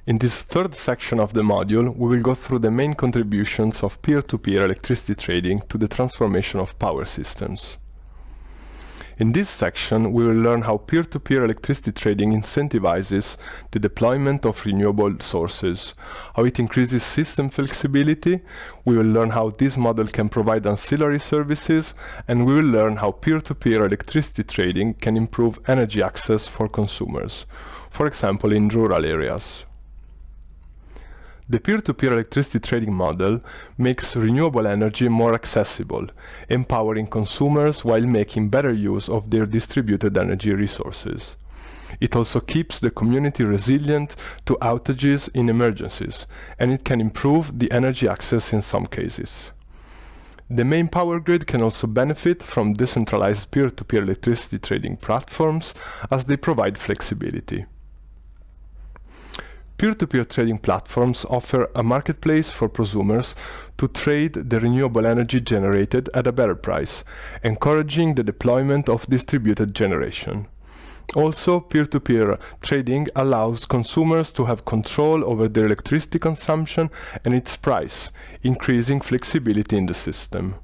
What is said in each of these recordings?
In this third section of the module, we will go through the main contributions of peer-to-peer electricity trading to the transformation of power systems. In this section, we will learn how peer-to-peer electricity trading incentivizes the deployment of renewable sources, how it increases system flexibility, we will learn how this model can provide ancillary services, and we will learn how peer-to-peer electricity trading can improve energy access for consumers, for example in rural areas. The peer-to-peer electricity trading model makes renewable energy more accessible, empowering consumers while making better use of their distributed energy resources. It also keeps the community resilient to outages in emergencies, and it can improve the energy access in some cases. The main power grid can also benefit from decentralized peer-to-peer electricity trading platforms as they provide flexibility. Peer-to-peer trading platforms offer a marketplace for prosumers to trade the renewable energy generated at a better price, encouraging the deployment of distributed generation. Also, peer-to-peer trading allows consumers to have control over their electricity consumption and its price, increasing flexibility in the system.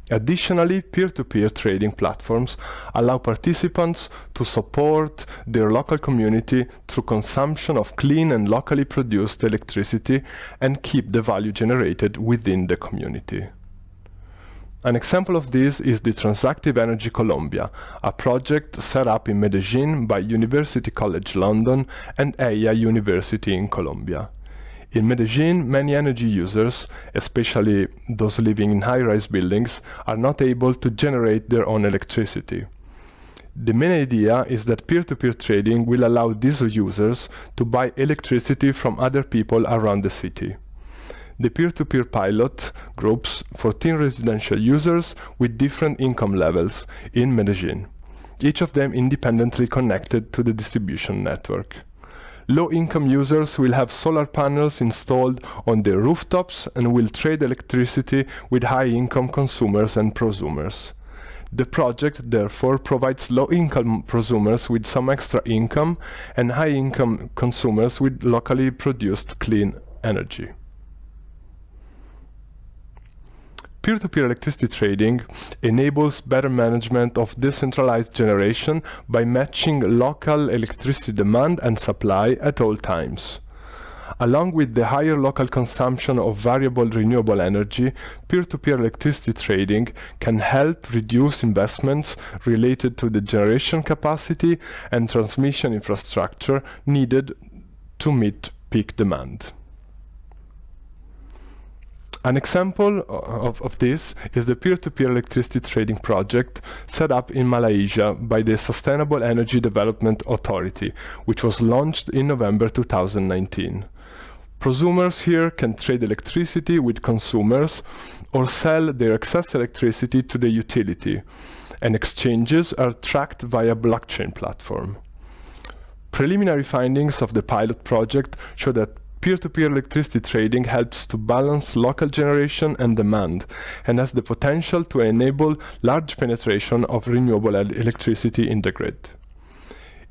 Additionally, peer-to-peer trading platforms allow participants to support their local community through consumption of clean and locally produced electricity and keep the value generated within the community. An example of this is the Transactive Energy Colombia, a project set up in Medellin by University College London and EIA University in Colombia. In Medellin, many energy users, especially those living in high-rise buildings, are not able to generate their own electricity. The main idea is that peer-to-peer trading will allow these users to buy electricity from other people around the city. The peer-to-peer pilot groups 14 residential users with different income levels in Medellin, each of them independently connected to the distribution network. Low-income users will have solar panels installed on their rooftops and will trade electricity with high-income consumers and prosumers. The project therefore provides low-income prosumers with some extra income and high-income consumers with locally produced clean energy. Peer-to-peer electricity trading enables better management of decentralized generation by matching local electricity demand and supply at all times. Along with the higher local consumption of variable renewable energy, peer-to-peer electricity trading can help reduce investments related to the generation capacity and transmission infrastructure needed to meet peak demand. An example of this is the peer-to-peer electricity trading project set up in Malaysia by the Sustainable Energy Development Authority, which was launched in November 2019. Prosumers here can trade electricity with consumers or sell their excess electricity to the utility, and exchanges are tracked via blockchain platform. Preliminary findings of the pilot project show that peer-to-peer electricity trading helps to balance local generation and demand and has the potential to enable large penetration of renewable electricity in the grid.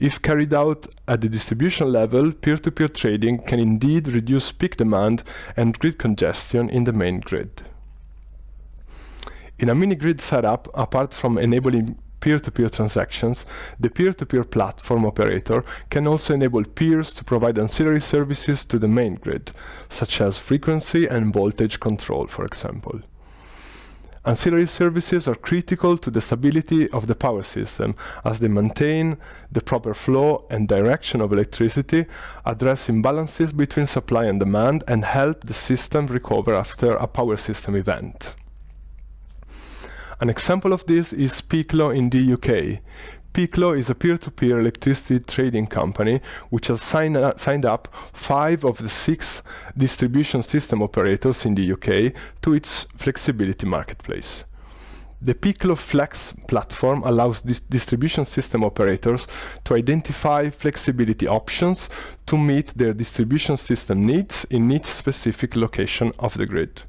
If carried out at the distribution level, peer-to-peer trading can indeed reduce peak demand and grid congestion in the main grid. In a mini-grid setup, apart from enabling peer-to-peer transactions, the peer-to-peer platform operator can also enable peers to provide ancillary services to the main grid, such as frequency and voltage control, for example. Ancillary services are critical to the stability of the power system as they maintain the proper flow and direction of electricity, address imbalances between supply and demand, and help the system recover after a power system event. An example of this is Piclo in the UK. Piclo is a peer-to-peer electricity trading company which has signed up 5 of the 6 distribution system operators in the UK to its flexibility marketplace. The Piclo Flex platform allows distribution system operators to identify flexibility options to meet their distribution system needs in each specific location of the grid.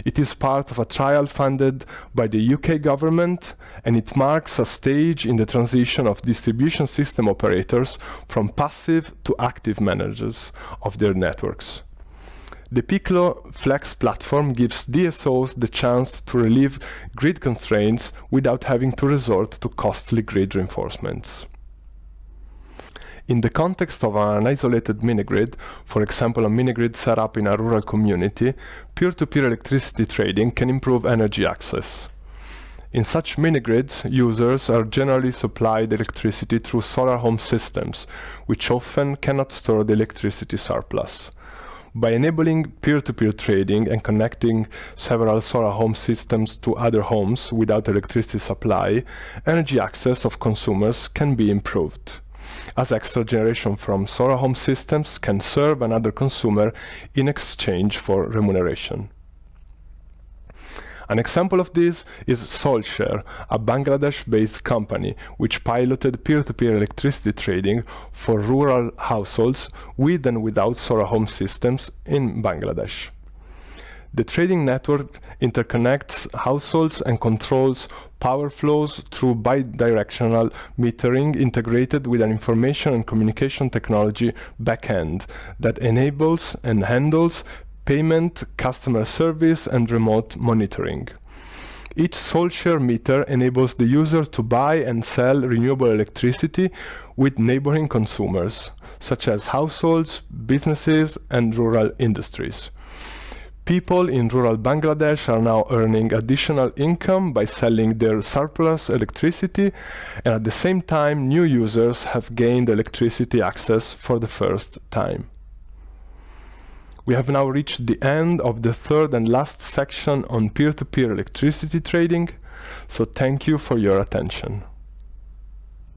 It is part of a trial funded by the UK government, and it marks a stage in the transition of distribution system operators from passive to active managers of their networks. The Piccolo Flex platform gives DSOs the chance to relieve grid constraints without having to resort to costly grid reinforcements. In the context of an isolated minigrid, for example a minigrid set up in a rural community, peer-to-peer electricity trading can improve energy access. In such minigrids, users are generally supplied electricity through solar home systems, which often cannot store the electricity surplus. By enabling peer-to-peer trading and connecting several solar home systems to other homes without electricity supply, energy access of consumers can be improved, as extra generation from solar home systems can serve another consumer in exchange for remuneration. An example of this is Solshare, a Bangladesh-based company which piloted peer-to-peer electricity trading for rural households with and without solar home systems in Bangladesh. The trading network interconnects households and controls power flows through bidirectional metering integrated with an information and communication technology backend that enables and handles payment, customer service, and remote monitoring. Each Solshare meter enables the user to buy and sell renewable electricity with neighboring consumers, such as households, businesses, and rural industries. People in rural Bangladesh are now earning additional income by selling their surplus electricity, and at the same time, new users have gained electricity access for the first time. We have now reached the end of the third and last section on peer-to-peer electricity trading, so thank you for your attention.